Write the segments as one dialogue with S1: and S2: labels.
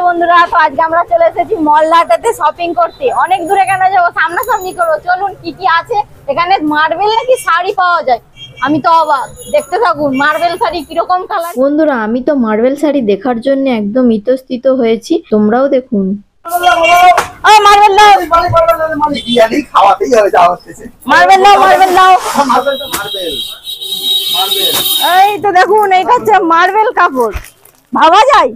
S1: বন্ধুরা, তো আজকে আমরা চলে এসেছি মলহাটাতে শপিং করতে। অনেক দূরে কেন যাবো, সামনাসামনি করবো। চলুন কি কি আছে এখানে। মার্বেল নাকি শাড়ি পাওয়া যায়, আমি তো অবাক। দেখতে থাকুন মার্বেল শাড়ি কিরকম কালার। বন্ধুরা, আমি তো মার্বেল শাড়ি দেখার জন্য একদম ইতস্তত হয়েছি, তোমরাও দেখুন। মার্বেল দাও, মার্বেল দাও, মার্বেল দাও। এই তো দেখুন, এইটা হচ্ছে মার্বেল কাপড়। ভাবা যায়,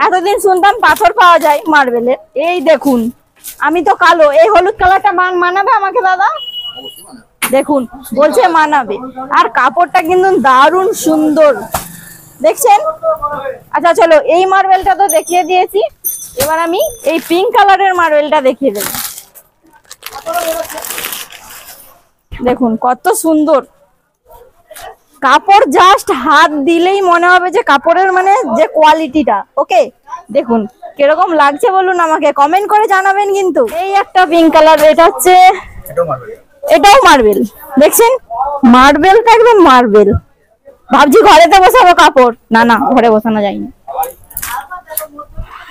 S1: এতদিন শুনতাম পাথর পাওয়া যায় মার্বেলের। এই দেখুন, আমি তো কালো, এই হলুদ কালারটা মানাবে আমাকে দাদা? দেখুন বলছে মানাবে। আর কাপড়টা কিন্তু দারুণ সুন্দর, দেখছেন? আচ্ছা চলো, এই মার্বেলটা তো দেখিয়ে দিয়েছি, এবার আমি এই পিঙ্ক কালারের মার্বেলটা দেখিয়ে দেব। দেখুন কত সুন্দর কাপড়, জাস্ট হাত দিলেই মনে হবে যে কাপড়ের মানে যে কোয়ালিটিটা। ওকে, দেখুন কিরকম লাগছে বলুন, আমাকে কমেন্ট করে জানাবেন কিন্তু। এই একটা পিঙ্ক কালার, এটা হচ্ছে, এটাও মার্বেল। দেখছেন মার্বেলটা একদম মার্বেল। ভাবছি ঘরেতে বসাবো কাপড়, না না ঘরে বসানো যায়নি,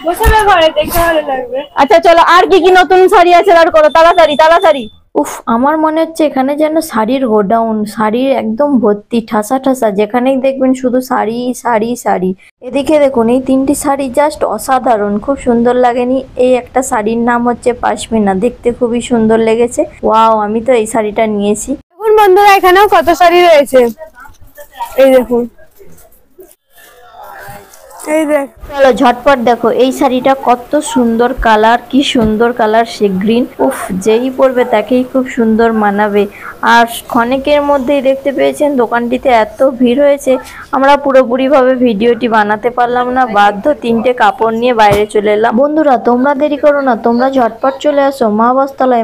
S1: বসাবে ঘরে, দেখতে ভালো লাগবে। আচ্ছা চলো, আর কি কি নতুন শাড়ি আছে বার করো, তাড়াতাড়ি তাড়াতাড়ি। উফ, আমার মনে হচ্ছে এখানে যেন শাড়ির গোডাউন, শাড়ির একদম ভর্তি, ঠাসা ঠাসা, যেখানেই দেখবেন শুধু শাড়ি শাড়ি শাড়ি। এদিকে দেখুন, এই তিনটি শাড়ি জাস্ট অসাধারণ, খুব সুন্দর লাগেনি? এই একটা শাড়ির নাম হচ্ছে পাশমিনা, দেখতে খুবই সুন্দর লেগেছে। ওয়াও, আমি তো এই শাড়িটা নিয়েছি।
S2: দেখুন বন্ধুরা, এখানেও কত শাড়ি রয়েছে, এই দেখুন, এই দেখ।
S1: চলো ঝটপট দেখো, এই শাড়িটা কত সুন্দর কালার, কি সুন্দর কালার, সে গ্রিন। উফ, যেই পরবে তাকেই খুব সুন্দর মানাবে। আর ক্ষণিকের মধ্যেই দেখতে পেয়েছেন দোকানটিতে এত ভিড় হয়েছে, আমরা পুরোপুরি ভাবে ভিডিওটি বানাতে পারলাম না, বাধ্য তিনটে কাপড় নিয়ে বাইরে চলে এলাম। বন্ধুরা তোমরা দেরি করো না, তোমরা ঝটপট চলে আসো মা বস্ত্রালয়।